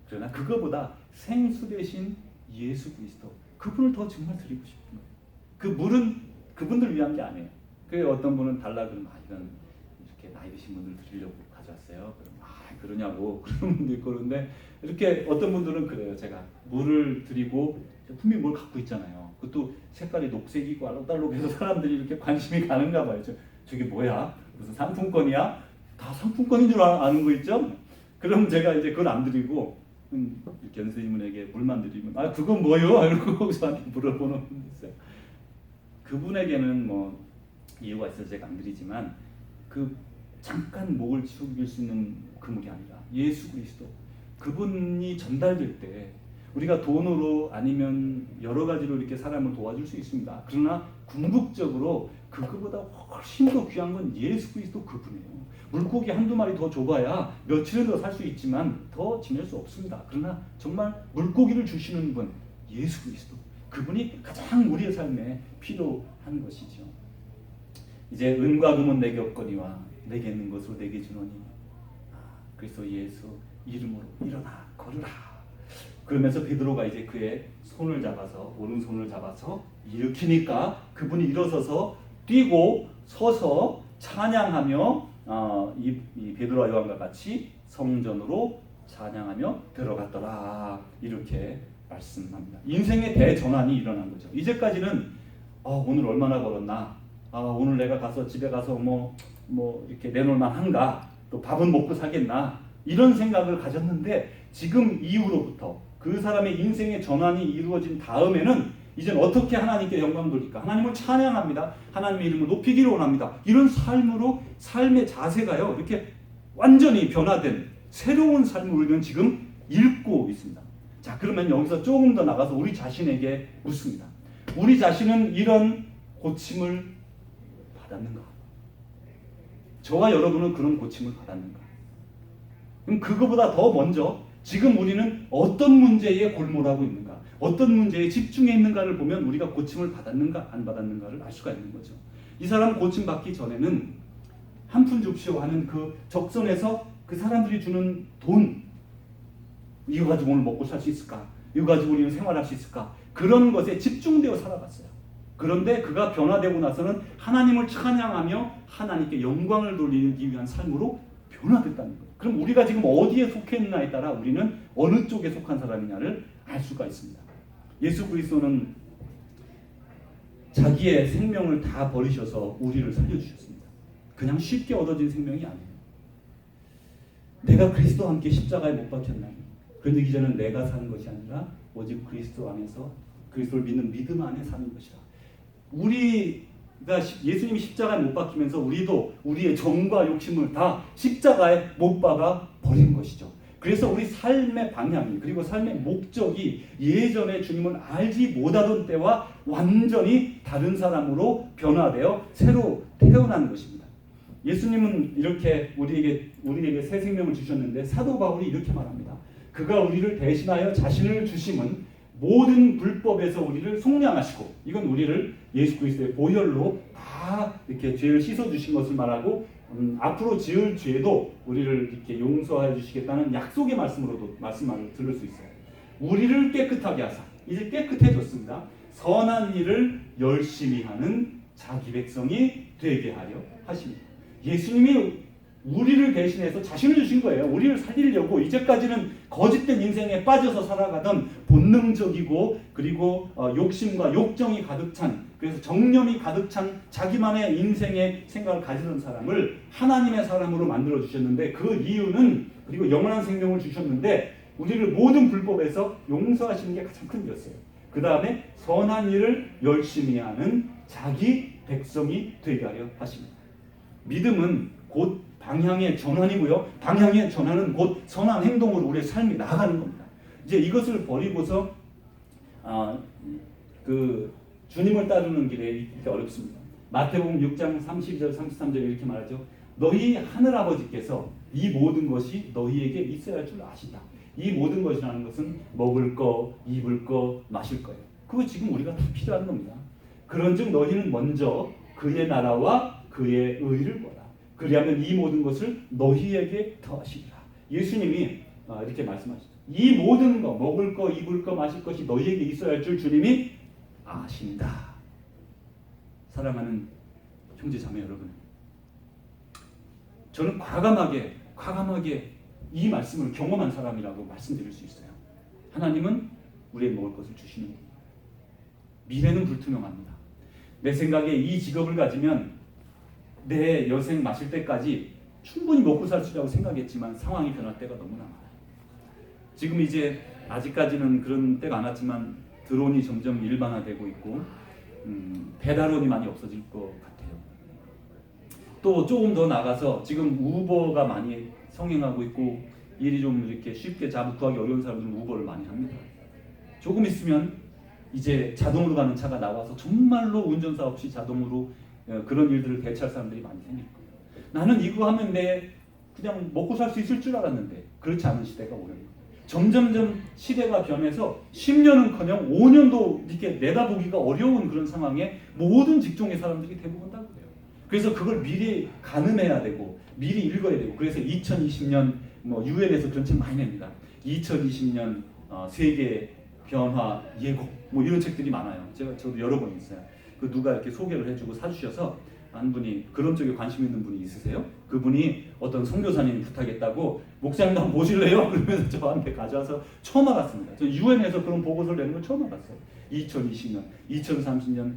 그러나 그거보다 생수 대신 예수 그리스도, 그분을 더 정말 드리고 싶은 거예요. 그 물은 그분들 위한 게 아니에요. 그 어떤 분은 달라 그러면 이건 이렇게 나이 드신 분들 드리려고 가져왔어요. 그럼 그러냐고 그런 분도 있고 그런데 이렇게 어떤 분들은 그래요. 제가 물을 드리고 분명히 뭘 갖고 있잖아요. 그것도 색깔이 녹색이고 알록달록해서 사람들이 이렇게 관심이 가는가 봐요. 저게 뭐야? 무슨 상품권이야? 다 상품권인 줄 아는 거 있죠? 그럼 제가 이제 그걸 안 드리고 이렇게 연수님에게 물만 드리면 그건 뭐요? 이러고 저한테 물어보는 분이 있어요. 그분에게는 뭐 이유가 있어서 제가 안 드리지만 그 잠깐 목을 축일 수 있는 그물이 아니라 예수 그리스도 그분이 전달될 때 우리가 돈으로 아니면 여러 가지로 이렇게 사람을 도와줄 수 있습니다. 그러나 궁극적으로 그거보다 훨씬 더 귀한 건 예수 그리스도 그분이에요. 물고기 한두 마리 더 줘봐야 며칠은 더 살 수 있지만 더 지낼 수 없습니다. 그러나 정말 물고기를 주시는 분 예수 그리스도 그분이 가장 우리의 삶에 필요한 것이죠. 이제 은과 금은 내게 없거니와 내게 있는 것으로 내게 주노니 그리스도 예수 이름으로 일어나 걸으라. 그러면서 베드로가 이제 그의 손을 잡아서 오른손을 잡아서 일으키니까 그분이 일어서서 뛰고 서서 찬양하며 이 베드로와 요한과 같이 성전으로 찬양하며 들어갔더라. 이렇게 말씀합니다. 인생의 대전환이 일어난 거죠. 이제까지는 오늘 얼마나 벌었나, 오늘 내가 가서 집에 가서 뭐 이렇게 내놓을만 한가, 또 밥은 먹고 살겠나 이런 생각을 가졌는데 지금 이후로부터 그 사람의 인생의 전환이 이루어진 다음에는 이제는 어떻게 하나님께 영광 돌릴까? 하나님을 찬양합니다. 하나님의 이름을 높이기를 원합니다. 이런 삶으로 삶의 자세가요 이렇게 완전히 변화된 새로운 삶을 우리는 지금 읽고 있습니다. 자, 그러면 여기서 조금 더 나가서 우리 자신에게 묻습니다. 우리 자신은 이런 고침을 받았는가? 저와 여러분은 그런 고침을 받았는가? 그럼 그거보다 더 먼저 지금 우리는 어떤 문제에 골몰하고 있는가? 어떤 문제에 집중해 있는가를 보면 우리가 고침을 받았는가 안 받았는가를 알 수가 있는 거죠. 이 사람 고침 받기 전에는 한 푼 줍시오 하는 그 적선에서 그 사람들이 주는 돈, 이거 가지고 오늘 먹고 살 수 있을까? 이거 가지고 우리는 생활할 수 있을까? 그런 것에 집중되어 살아갔어요. 그런데 그가 변화되고 나서는 하나님을 찬양하며 하나님께 영광을 돌리기 위한 삶으로 변화됐다는 거예요. 그럼 우리가 지금 어디에 속해 있느냐에 따라 우리는 어느 쪽에 속한 사람이냐를 알 수가 있습니다. 예수 그리스도는 자기의 생명을 다 버리셔서 우리를 살려주셨습니다. 그냥 쉽게 얻어진 생명이 아니에요. 내가 그리스도와 함께 십자가에 못 박혔나니 그런데 이제는 내가 사는 것이 아니라 오직 그리스도 안에서 그리스도를 믿는 믿음 안에 사는 것이라. 우리가 예수님이 십자가에 못 박히면서 우리도 우리의 정과 욕심을 다 십자가에 못 박아 버린 것이죠. 그래서 우리 삶의 방향이 그리고 삶의 목적이 예전에 주님을 알지 못하던 때와 완전히 다른 사람으로 변화되어 새로 태어난 것입니다. 예수님은 이렇게 우리에게 새 생명을 주셨는데 사도 바울이 이렇게 말합니다. 그가 우리를 대신하여 자신을 주심은 모든 불법에서 우리를 속량하시고, 이건 우리를 예수 그리스도의 보혈로 다 이렇게 죄를 씻어 주신 것을 말하고 앞으로 지을 죄도 우리를 이렇게 용서해 주시겠다는 약속의 말씀으로도 말씀을 들을 수 있어요. 우리를 깨끗하게 하사, 이제 깨끗해졌습니다. 선한 일을 열심히 하는 자기 백성이 되게 하려 하십니다. 예수님이 우리를 대신해서 자신을 주신 거예요. 우리를 살리려고. 이제까지는 거짓된 인생에 빠져서 살아가던 본능적이고 그리고 욕심과 욕정이 가득 찬, 그래서 정념이 가득 찬 자기만의 인생의 생각을 가지던 사람을 하나님의 사람으로 만들어 주셨는데, 그 이유는, 그리고 영원한 생명을 주셨는데 우리를 모든 불법에서 용서하시는 게 가장 큰 이유였어요. 그 다음에 선한 일을 열심히 하는 자기 백성이 되게 하려 하십니다. 믿음은 곧 방향의 전환이고요. 방향의 전환은 곧 선한 행동으로 우리의 삶이 나아가는 겁니다. 이제 이것을 버리고서 주님을 따르는 길에 이렇게 어렵습니다. 마태복음 6장 32절 33절에 이렇게 말하죠. 너희 하늘아버지께서 이 모든 것이 너희에게 있어야 할 줄 아신다. 이 모든 것이라는 것은 먹을 거, 입을 거, 마실 거예요. 그거 지금 우리가 다 필요한 겁니다. 그런즉 너희는 먼저 그의 나라와 그의 의를 보라. 그리하면 이 모든 것을 너희에게 더하시리라. 예수님이 이렇게 말씀하시죠. 이 모든 거, 먹을 거, 입을 거, 마실 것이 너희에게 있어야 할 줄 주님이 아신다. 사랑하는 형제 자매 여러분, 저는 과감하게 이 말씀을 경험한 사람이라고 말씀드릴 수 있어요. 하나님은 우리의 먹을 것을 주시는 분이에요. 미래는 불투명합니다. 내 생각에 이 직업을 가지면 내 여생 마실 때까지 충분히 먹고 살 수 있다고 생각했지만 상황이 변할 때가 너무나 많아요. 지금 이제 아직까지는 그런 때가 안 왔지만 드론이 점점 일반화되고 있고 배달원이 많이 없어질 것 같아요. 또 조금 더 나가서 지금 우버가 많이 성행하고 있고 일이 좀 이렇게 쉽게 잡 구하기 어려운 사람들은 우버를 많이 합니다. 조금 있으면 이제 자동으로 가는 차가 나와서 정말로 운전사 없이 자동으로 그런 일들을 대체할 사람들이 많이 생길 거예요. 나는 이거 하면 그냥 먹고 살 수 있을 줄 알았는데 그렇지 않은 시대가 오는 거예요. 점점점 시대가 변해서 10년은커녕 5년도 이렇게 내다보기가 어려운 그런 상황에 모든 직종의 사람들이 대부분 다 그래요. 그래서 그걸 미리 가늠해야 되고 미리 읽어야 되고 그래서 2020년 유엔에서 그런 책 많이 냅니다. 2020년 세계 변화 예고 이런 책들이 많아요. 저도 여러 번 있어요. 그 누가 이렇게 소개를 해주고 사주셔서 한 분이 그런 쪽에 관심 있는 분이 있으세요? 그분이 어떤 선교사님이 부탁했다고 목사님 한번 보실래요? 그러면서 저한테 가져와서 처음 알았습니다. 저 유엔에서 그런 보고서를 내는 걸 처음 알았어요. 2020년, 2030년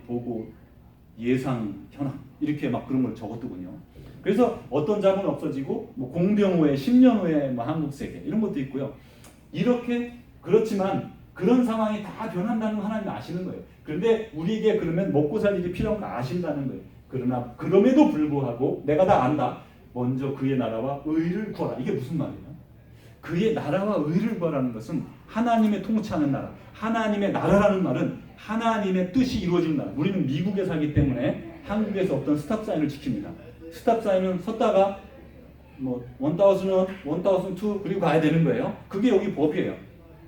보고 예상 현황 이렇게 막 그런 걸 적었더군요. 그래서 어떤 잡은 없어지고 공병 후에 10년 후에 한국 세계 이런 것도 있고요. 이렇게 그렇지만 그런 상황이 다 변한다는 거 하나님 아시는 거예요. 그런데 우리에게 그러면 먹고 살 일이 필요한 거 아신다는 거예요. 그러나 그럼에도 불구하고 내가 다 안다. 먼저 그의 나라와 의를 구하라. 이게 무슨 말이에요? 그의 나라와 의를 구하라는 것은 하나님의 통치하는 나라. 하나님의 나라라는 말은 하나님의 뜻이 이루어지는 나라. 우리는 미국에 살기 때문에 한국에서 어떤 스탑 사인을 지킵니다. 스탑 사인은 섰다가 1000원, 1002 그리고 가야 되는 거예요. 그게 여기 법이에요.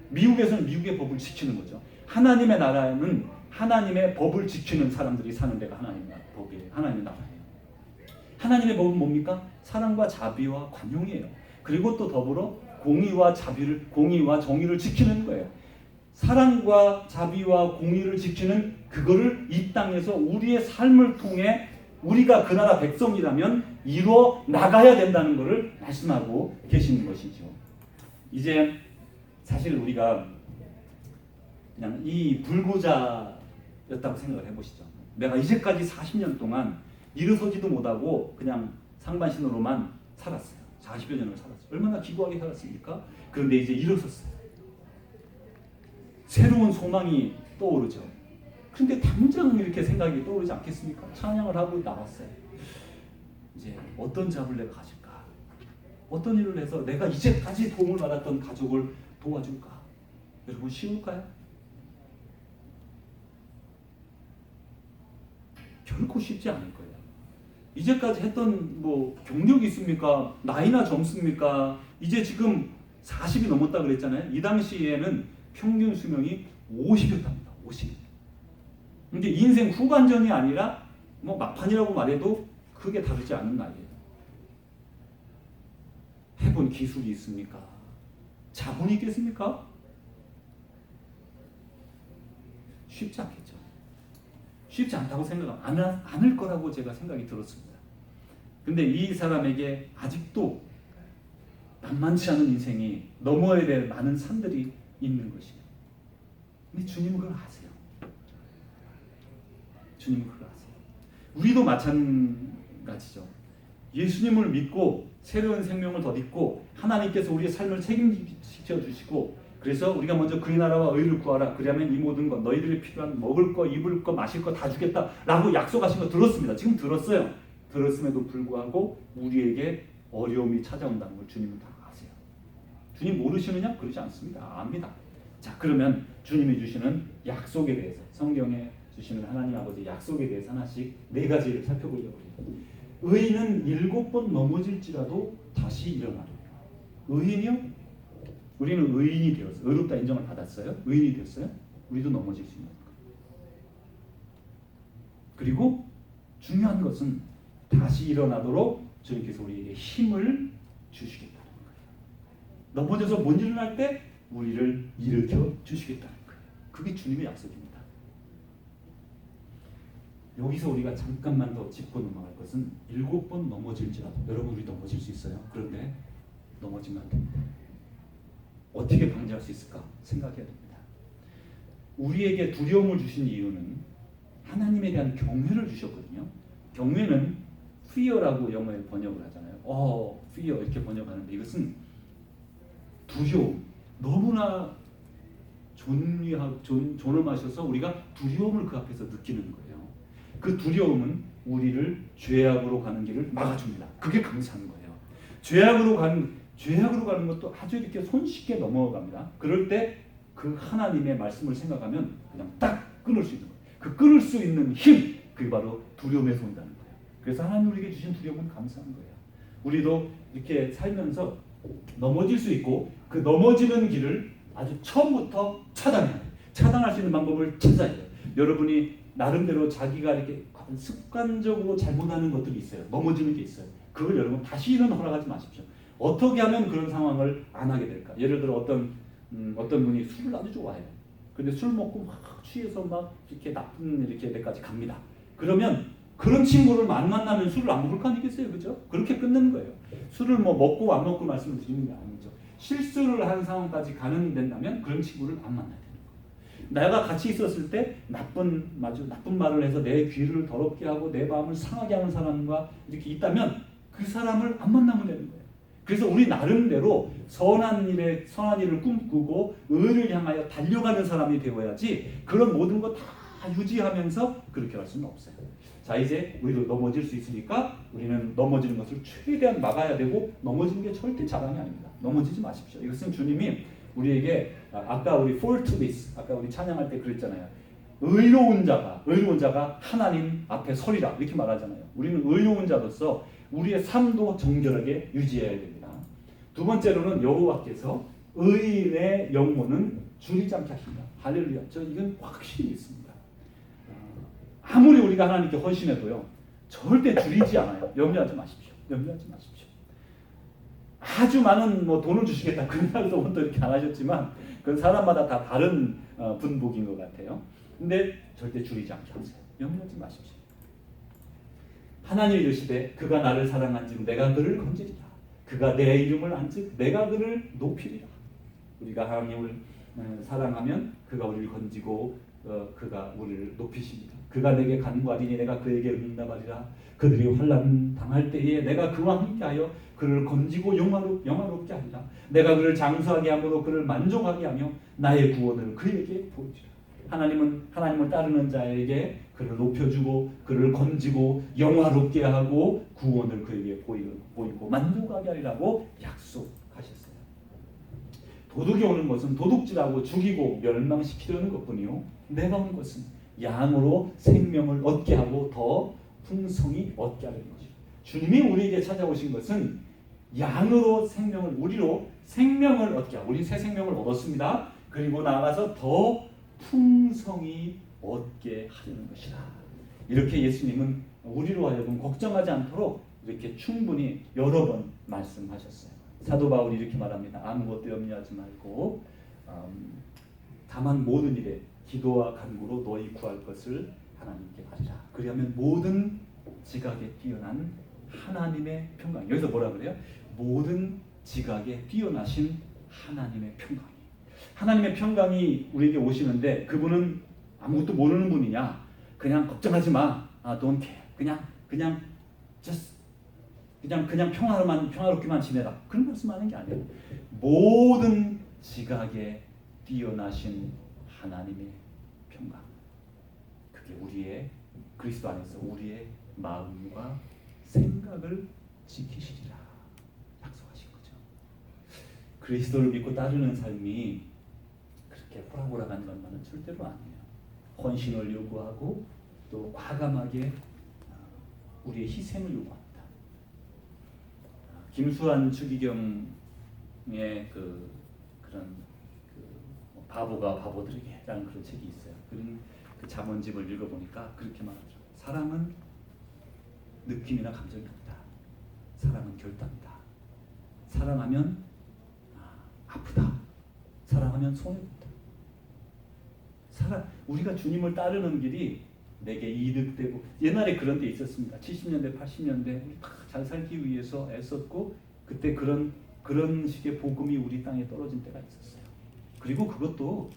미국에서는 미국의 법을 지키는 거죠. 하나님의 나라는 하나님의 법을 지키는 사람들이 사는 데가 하나님의 법이에요. 하나님의 나라예요. 하나님의 법은 뭡니까? 사랑과 자비와 관용이에요. 그리고 또 더불어 공의와 정의를 지키는 거예요. 사랑과 자비와 공의를 지키는 그거를 이 땅에서 우리의 삶을 통해 우리가 그 나라 백성이라면 이루어 나가야 된다는 것을 말씀하고 계시는 것이죠. 이제 사실 우리가 그냥 이 불구자였다고 생각을 해보시죠. 내가 이제까지 40년 동안 일어서지도 못하고 그냥 상반신으로만 살았어요. 40여 년을 살았어요. 얼마나 기구하게 살았습니까? 그런데 이제 일어섰어요. 새로운 소망이 떠오르죠. 그런데 당장 이렇게 생각이 떠오르지 않겠습니까? 찬양을 하고 나왔어요. 이제 어떤 잡을 내가 가질까? 어떤 일을 해서 내가 이제까지 도움을 받았던 가족을 도와줄까? 여러분 쉬울까요? 결코 쉽지 않을 거예요. 이제까지 했던 경력이 있습니까? 나이나 젊습니까? 이제 지금 40이 넘었다 그랬잖아요. 이 당시에는 평균 수명이 50이었답니다. 50. 근데 인생 후반전이 아니라 막판이라고 말해도 크게 다르지 않은 나이예요. 해본 기술이 있습니까? 자본이 있겠습니까? 쉽지 않겠죠. 쉽지 않다고 생각 않을 거라고 제가 생각이 들었습니다. 근데 이 사람에게 아직도 만만치 않은 인생이 넘어야 될 많은 산들이 있는 것이에요. 근데 주님은 그걸 아세요. 주님은 그걸 아세요. 우리도 마찬가지죠. 예수님을 믿고 새로운 생명을 덧입고 하나님께서 우리의 삶을 책임지켜 주시고 그래서 우리가 먼저 그의 나라와 의를 구하라. 그러면 이 모든 것 너희들이 필요한 먹을 거, 입을 거, 마실 거 다 주겠다 라고 약속하신 거 들었습니다. 지금 들었어요. 들었음에도 불구하고 우리에게 어려움이 찾아온다는 걸 주님은 다 아세요. 주님 모르시느냐? 그러지 않습니다. 압니다. 자, 그러면 주님이 주시는 약속에 대해서 성경에 주시는 하나님 아버지 약속에 대해서 하나씩 4가지를 살펴보려고 해요. 의인은 7번 넘어질지라도 다시 일어나리라. 의인이요? 우리는 의인이 되었어요. 의롭다 인정을 받았어요. 의인이 되었어요. 우리도 넘어질 수 있는 거예요. 그리고 중요한 것은 다시 일어나도록 주님께서 우리에게 힘을 주시겠다는 거예요. 넘어져서 못 일어날 때 우리를 일으켜 주시겠다는 거예요. 그게 주님의 약속입니다. 여기서 우리가 잠깐만 더 짚고 넘어갈 것은 7번 넘어질지라도 여러분 우리 넘어질 수 있어요. 그런데 넘어지면 안 됩니다. 어떻게 방지할 수 있을까 생각해야 됩니다. 우리에게 두려움을 주신 이유는 하나님에 대한 경외를 주셨거든요. 경외는 fear라고 영어에 번역을 하잖아요. fear 이렇게 번역하는데 이것은 두려움, 너무나 존엄하셔서 우리가 두려움을 그 앞에서 느끼는 거예요. 그 두려움은 우리를 죄악으로 가는 길을 막아줍니다. 그게 감사한 거예요. 죄악으로 가는 것도 아주 이렇게 손쉽게 넘어갑니다. 그럴 때 그 하나님의 말씀을 생각하면 그냥 딱 끊을 수 있는 거예요. 그 끊을 수 있는 힘, 그게 바로 두려움에서 온다는 거예요. 그래서 하나님 우리에게 주신 두려움은 감사한 거예요. 우리도 이렇게 살면서 넘어질 수 있고 그 넘어지는 길을 아주 처음부터 차단해야 돼요. 차단할 수 있는 방법을 찾아야 돼요. 여러분이 나름대로 자기가 이렇게 습관적으로 잘못하는 것들이 있어요. 넘어지는 게 있어요. 그걸 여러분 다시는 허락하지 마십시오. 어떻게 하면 그런 상황을 안 하게 될까? 예를 들어 어떤 분이 술을 아주 좋아해요. 근데 술 먹고 막 취해서 막 이렇게 나쁜 이렇게 데까지 갑니다. 그러면 그런 친구를 안 만나면 술을 안 먹을 거 아니겠어요, 그죠? 그렇게 끊는 거예요. 술을 뭐 먹고 안 먹고 말씀을 드리는 게 아니죠. 실수를 하는 상황까지 가는 된다면 그런 친구를 안 만나야 되는 거예요. 내가 같이 있었을 때 나쁜 말을 해서 내 귀를 더럽게 하고 내 마음을 상하게 하는 사람과 이렇게 있다면 그 사람을 안 만나면 되는 거예요. 그래서 우리 나름대로 선한 일을 꿈꾸고 의를 향하여 달려가는 사람이 되어야지 그런 모든 거 다 유지하면서 그렇게 할 수는 없어요. 자, 이제 우리도 넘어질 수 있으니까 우리는 넘어지는 것을 최대한 막아야 되고 되는 게 절대 자랑이 아닙니다. 넘어지지 마십시오. 이것은 주님이 우리에게 아까 우리 faultless 아까 우리 찬양할 때 그랬잖아요. 의로운 자가 하나님 앞에 서리라 이렇게 말하잖아요. 우리는 의로운 자로서 우리의 삶도 정결하게 유지해야 됩니다. 두 번째로는 여호와께서 의인의 영혼은 줄이지 않게 하신다. 할렐루야. 저 이건 확실히 있습니다. 아무리 우리가 하나님께 헌신해도요. 절대 줄이지 않아요. 염려하지 마십시오. 아주 많은 돈을 주시겠다. 그런 말도 또 이렇게 안 하셨지만 그건 사람마다 다 다른 분복인 것 같아요. 근데 절대 줄이지 않게 하세요. 염려하지 마십시오. 하나님이 이르시되 그가 나를 사랑한즉 내가 그를 건지리라. 그가 내 이름을 안즉 내가 그를 높이리라. 우리가 하나님을 사랑하면 그가 우리를 건지고 그가 우리를 높이십니다. 그가 내게 간구하리니 내가 그에게 응답하리라. 그들이 환난 당할 때에 내가 그와 함께하여 그를 건지고 영화롭게 하리라. 내가 그를 장수하게 함으로 그를 만족하게 하며 나의 구원을 그에게 보이리라. 하나님을 따르는 자에게 그를 높여주고 그를 건지고 영화롭게 하고 구원을 그에게 보이고 만족하게 하리라고 약속하셨어요. 도둑이 오는 것은 도둑질하고 죽이고 멸망시키려는 것뿐이요 내가 온 것은 양으로 생명을 얻게 하고 더 풍성히 얻게 하려는 것이다. 주님이 우리에게 찾아오신 것은 양으로 우리로 생명을 얻게 하고 우리 새 생명을 얻었습니다. 그리고 나아가서 더 풍성히 얻게 하려는 것이다. 이렇게 예수님은 우리로 하여금 걱정하지 않도록 이렇게 충분히 여러 번 말씀하셨어요. 사도 바울이 이렇게 말합니다. 아무것도 염려하지 말고 다만 모든 일에 기도와 간구로 너희 구할 것을 하나님께 아리라. 그리하면 모든 지각에 뛰어난 하나님의 평강. 여기서 뭐라 그래요? 모든 지각에 뛰어나신 하나님의 평강. 하나님의 평강이 우리에게 오시는데 그분은 아무것도 모르는 분이냐? 그냥 걱정하지 마. don't care. 그냥 평화롭게만 지내라. 그런 말씀하는 게 아니에요. 모든 지각에 뛰어나신 하나님의 평강. 그게 우리의 그리스도 안에서 우리의 마음과 생각을 지키시리라 약속하신 거죠. 그리스도를 믿고 따르는 삶이 그렇게 호락호락한 것만은 절대로 아니에요. 헌신을 요구하고 또 과감하게 우리의 희생을 요구합니다. 김수환 추기경의 그런 바보가 바보들에게라는 그런 책이 있어요. 그런 그 잠언집을 읽어보니까 그렇게 말하죠. 사랑은 느낌이나 감정이 없다. 사랑은 결단이다. 사랑하면 아프다. 사랑하면 손해본다. 우리가 주님을 따르는 길이 내게 이득되고 옛날에 그런 데 있었습니다. 70년대, 80년대 우리 다 잘 살기 위해서 애썼고 그때 그런 식의 복음이 우리 땅에 떨어진 때가 있었어요. 그리고 그것도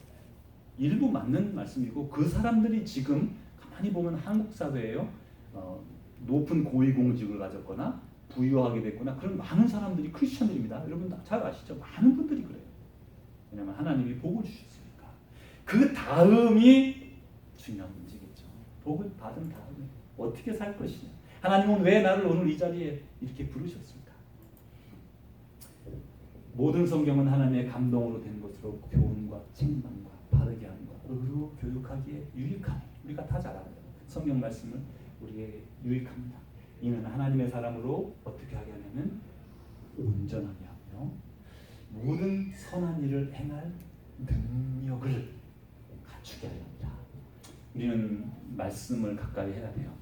일부 맞는 말씀이고 그 사람들이 지금 가만히 보면 한국 사회에요. 높은 고위공직을 가졌거나 부유하게 됐거나 그런 많은 사람들이 크리스천들입니다. 여러분 잘 아시죠? 많은 분들이 그래요. 왜냐하면 하나님이 복을 주셨으니까. 그 다음이 중요한 문제겠죠. 복을 받은 다음에 어떻게 살 것이냐. 하나님은 왜 나를 오늘 이 자리에 이렇게 부르셨습니까? 모든 성경은 하나님의 감동으로 된 것으로 교훈과 책망과 바르게 함과 의로 교육하기에 유익하니 우리가 다 잘 알아요. 성경 말씀은 우리에게 유익합니다. 이는 하나님의 사람으로 어떻게 하게 하냐면 온전하게 하며 모든 선한 일을 행할 능력을 갖추게 하려 합니다. 우리는 말씀을 가까이 해야 돼요.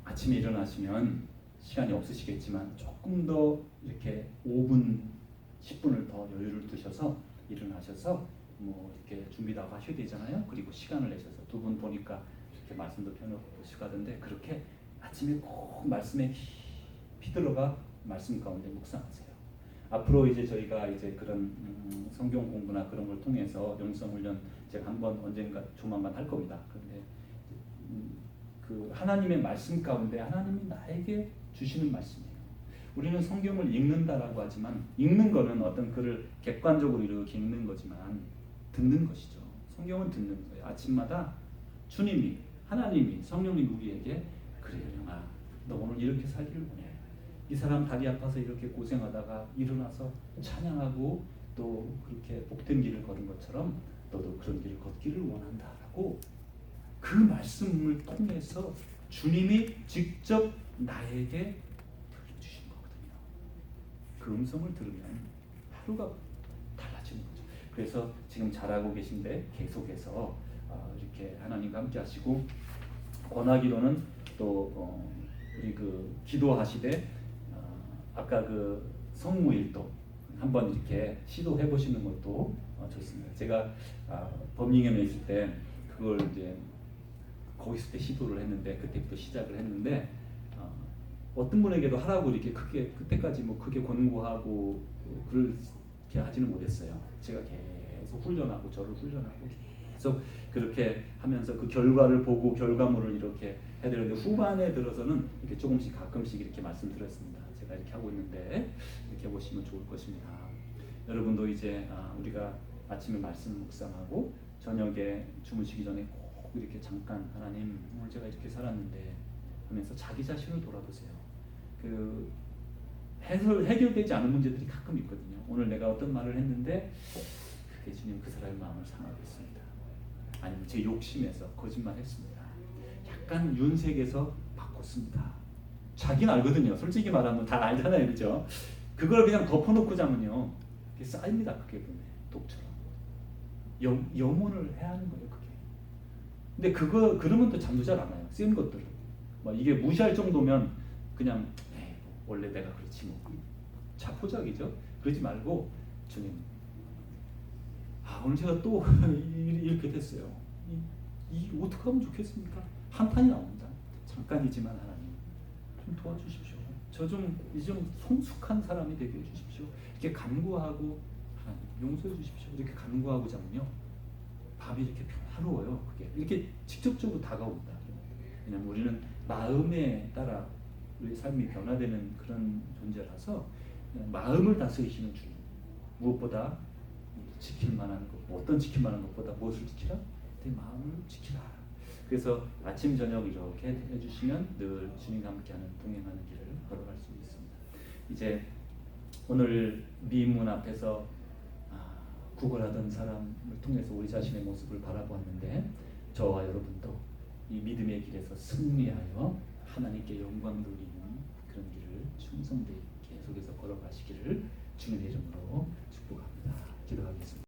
아침에 일어나시면 시간이 없으시겠지만 조금 더 이렇게 5분, 10분을 더 여유를 두셔서 일어나셔서 뭐 이렇게 준비도 하셔야 되잖아요. 그리고 시간을 내셔서 두 분 보니까 이렇게 말씀도 펴놓으시고 하던데 그렇게 아침에 꼭 말씀에 깊이 들어가 말씀 가운데 묵상하세요. 앞으로 이제 저희가 이제 그런 성경 공부나 그런 걸 통해서 영성 훈련 제가 한번 언젠가 조만간 할 겁니다. 그런데 그 하나님의 말씀 가운데 하나님이 나에게 주시는 말씀이에요. 우리는 성경을 읽는다라고 하지만 읽는 거는 어떤 글을 객관적으로 이렇게 읽는 거지만 듣는 것이죠. 성경은 듣는 거예요. 아침마다 주님이 하나님이 성령님 우리에게 그래 영아 너 오늘 이렇게 살기를 원해. 이 사람 다리 아파서 이렇게 고생하다가 일어나서 찬양하고 또 그렇게 복된 길을 걸은 것처럼 너도 그런 길을 걷기를 원한다라고 그 말씀을 통해서 주님이 직접 나에게 들려주신 거거든요. 그 음성을 들으면 하루가 달라지는 거죠. 그래서 지금 잘하고 계신데 계속해서 이렇게 하나님과 함께 하시고 권하기로는 또 우리 그 기도하시되 아까 그 성무일도 한번 이렇게 시도해 보시는 것도 좋습니다. 제가 버밍엄에 있을 때 그걸 이제 거기 있을 때 시도를 했는데 그때부터 시작을 했는데 어떤 분에게도 하라고 이렇게 크게 그때까지 뭐 크게 권고하고 그렇게 하지는 못했어요. 제가 계속 훈련하고 저를 훈련하고 계속 그렇게 하면서 그 결과를 보고 결과물을 이렇게 해드렸는데 후반에 들어서는 이렇게 조금씩 가끔씩 이렇게 말씀드렸습니다. 제가 이렇게 하고 있는데 이렇게 보시면 좋을 것입니다. 여러분도 이제 우리가 아침에 말씀 묵상하고 저녁에 주무시기 전에 꼭 이렇게 잠깐 하나님 오늘 제가 이렇게 살았는데 하면서 자기 자신을 돌아보세요. 그 해결되지 않은 문제들이 가끔 있거든요. 오늘 내가 어떤 말을 했는데 그게 주님 그 사람의 마음을 상하게 했습니다. 아니면 제 욕심에서 거짓말했습니다. 약간 윤색에서 바꿨습니다. 자기는 알거든요. 솔직히 말하면 다 알잖아요, 그렇죠? 그걸 그냥 덮어놓고 자면요, 그게 쌓입니다. 그게 독처럼 염원을 해야 하는 거예요, 그게. 근데 그러면 또 잠도 잘 안 와요. 쓴 것들을 막 이게 무시할 정도면 그냥 원래 내가 그렇지 뭐 자포자기죠. 그러지 말고 주님, 오늘 제가 또 이렇게 됐어요. 이 어떻게 하면 좋겠습니까? 한탄이 나옵니다. 잠깐이지만 하나님 좀 도와주십시오. 저 좀 성숙한 사람이 되게 해주십시오. 이렇게 간구하고 하나님 용서해 주십시오. 이렇게 간구하고 자면요 밤이 이렇게 평화로워요. 그게 이렇게 직접적으로 다가옵니다. 왜냐하면 우리는 마음에 따라 우리 삶이 변화되는 그런 존재라서 마음을 다스리시는 주님. 무엇보다 지킬 만한 것, 어떤 지킬 만한 것보다 무엇을 지키라? 내 마음을 지키라. 그래서 아침 저녁 이렇게 해주시면 늘 주님과 함께하는 동행하는 길을 걸어갈 수 있습니다. 이제 오늘 미문 앞에서 구걸하던 사람을 통해서 우리 자신의 모습을 바라보았는데 저와 여러분도 이 믿음의 길에서 승리하여 하나님께 영광 돌리는 그런 길을 충성되게 계속해서 걸어가시기를 주님의 이름으로